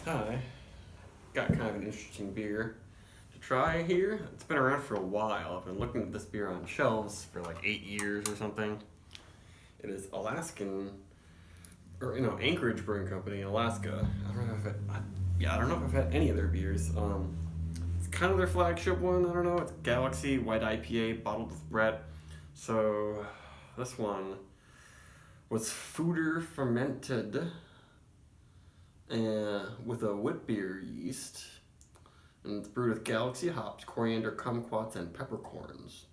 Hi, got kind of an interesting beer to try here. It's been around for a while. I've been looking at this beer on shelves for like 8 years or something. It is Alaskan, or Anchorage Brewing Company in Alaska. I don't know if I've had any of their beers. It's kind of their flagship one. I don't know. It's Galaxy White IPA bottled with Brett. So this one was Fooder fermented with a wheat beer yeast, and it's brewed with Galaxy hops, coriander, kumquats, and peppercorns.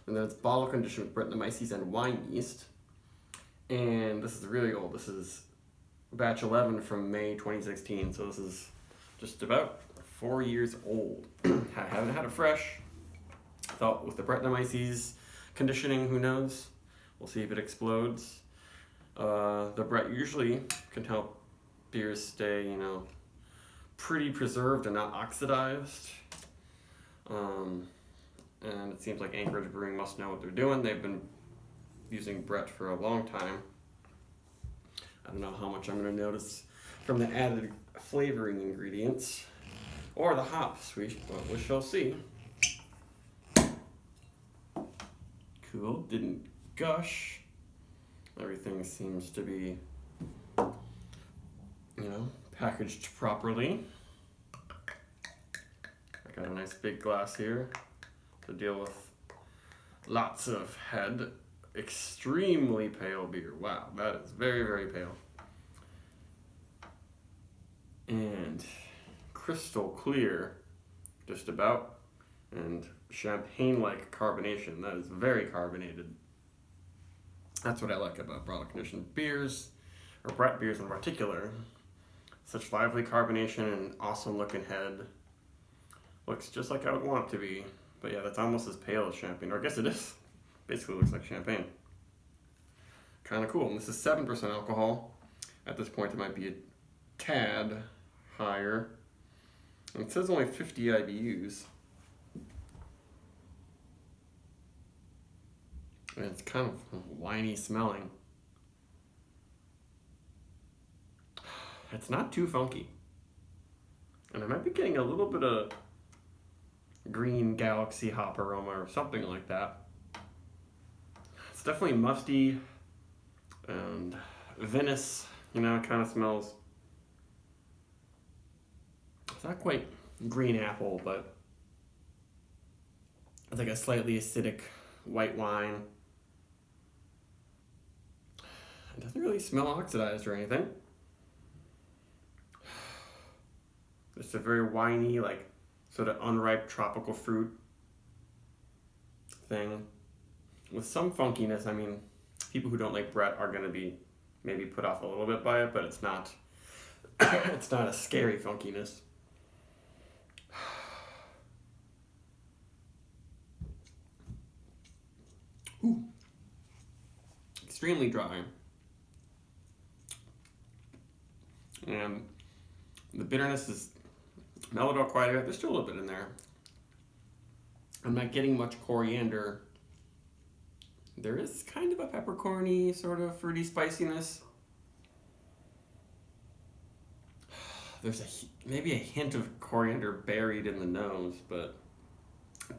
And then it's bottle conditioned with Brettanomyces and wine yeast. And this is really old. This is batch 11 from May 2016, so this is just about 4 years old. I haven't had it fresh. I thought with the Brettanomyces conditioning, who knows? We'll see if it explodes. The Brett usually can help beers stay, pretty preserved and not oxidized. And it seems like Anchorage Brewing must know what they're doing. They've been using Brett for a long time. I don't know how much I'm going to notice from the added flavoring ingredients or the hops, but we shall see. Cool, didn't gush. Everything seems to be, packaged properly. I got a nice big glass here to deal with lots of head. Extremely pale beer. Wow, that is very, very pale. And crystal clear, just about. And champagne-like carbonation. That is very carbonated. That's what I like about bottle conditioned beers, or Brett beers in particular. Such lively carbonation and awesome looking head. Looks just like I would want it to be. But yeah, that's almost as pale as champagne. Or I guess it is. Basically looks like champagne. Kind of cool. And this is 7% alcohol. At this point, it might be a tad higher. And it says only 50 IBUs. And it's kind of winey smelling. It's not too funky. And I might be getting a little bit of green Galaxy hop aroma or something like that. It's definitely musty and vinous, it kind of smells. It's not quite green apple, but it's like a slightly acidic white wine. It doesn't really smell oxidized or anything. Just a very winey, sort of unripe tropical fruit thing. With some funkiness. People who don't like Brett are going to be maybe put off a little bit by it, but it's not it's not a scary funkiness. Ooh. Extremely dry. And the bitterness is mellowed out quite a bit. There's still a little bit in there. I'm not getting much coriander. There is kind of a peppercorny, sort of fruity spiciness. There's maybe a hint of coriander buried in the nose, but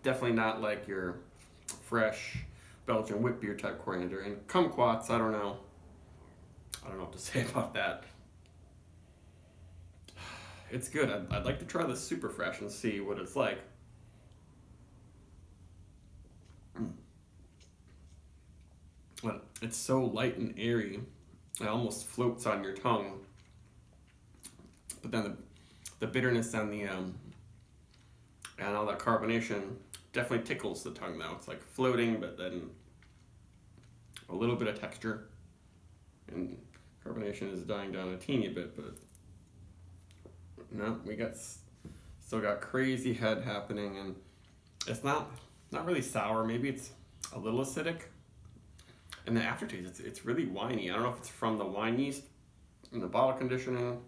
definitely not like your fresh Belgian wheat beer type coriander. And kumquats, I don't know what to say about that. It's good. I'd like to try this super fresh and see what it's like. But it's so light and airy, it almost floats on your tongue. But then the bitterness and and all that carbonation definitely tickles the tongue though. It's like floating, but then a little bit of texture. And carbonation is dying down a teeny bit, but no, still got crazy head happening, and it's not really sour. Maybe it's a little acidic. And the aftertaste, it's really winey. I don't know if it's from the wine yeast and the bottle conditioning,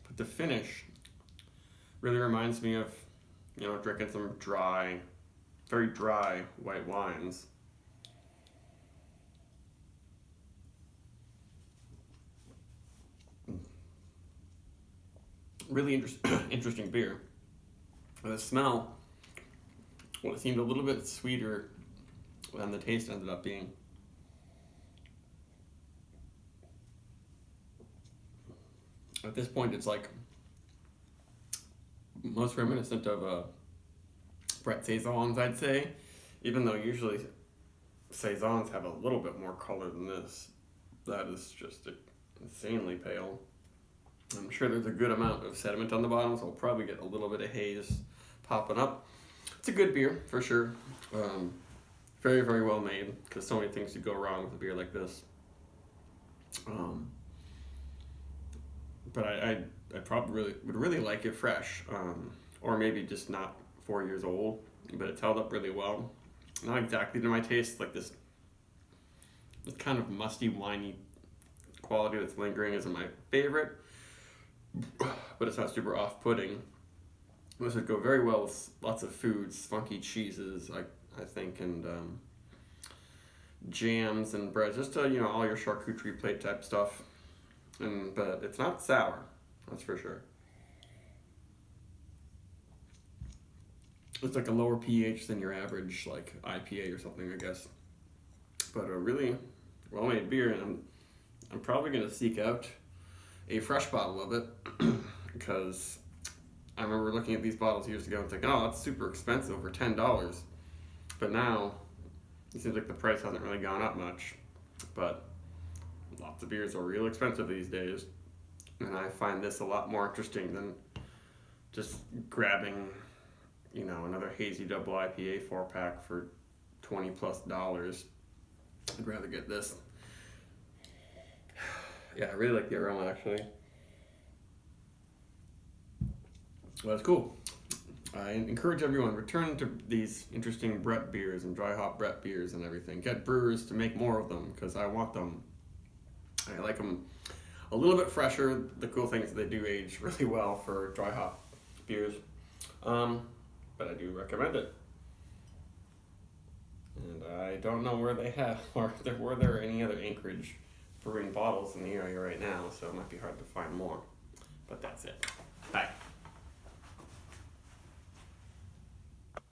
but the finish really reminds me of, drinking some very dry white wines. Really interesting beer. The smell, well, it seemed a little bit sweeter than the taste ended up being. At this point, it's like most reminiscent of Brett Saisons, I'd say, even though usually Saisons have a little bit more color than this. That is just insanely pale. I'm sure there's a good amount of sediment on the bottom, so we'll probably get a little bit of haze popping up. It's a good beer, for sure. Very, very well made, because so many things could go wrong with a beer like this. But I probably would really like it fresh, or maybe just not 4 years old, but it's held up really well. Not exactly to my taste, like this kind of musty, winey quality that's lingering isn't my favorite, but it's not super off-putting. This would go very well with lots of foods, funky cheeses, I think, and jams and breads, just all your charcuterie plate type stuff. But it's not sour, that's for sure. It's like a lower pH than your average like IPA or something, I guess. But a really well-made beer, and I'm probably gonna seek out a fresh bottle of it because I remember looking at these bottles years ago and thinking, oh, that's super expensive for $10. But now it seems like the price hasn't really gone up much. But lots of beers are real expensive these days, and I find this a lot more interesting than just grabbing, another hazy double IPA 4-pack for $20+. I'd rather get this. Yeah, I really like the aroma, actually. Well, that's cool. I encourage everyone, return to these interesting Brett beers and dry hop Brett beers and everything. Get brewers to make more of them, because I want them. I like them a little bit fresher. The cool thing is they do age really well for dry hop beers. But I do recommend it. And I don't know where they have, or were there any other Anchorage brewing bottles in the area right now, so it might be hard to find more. But that's it. Bye.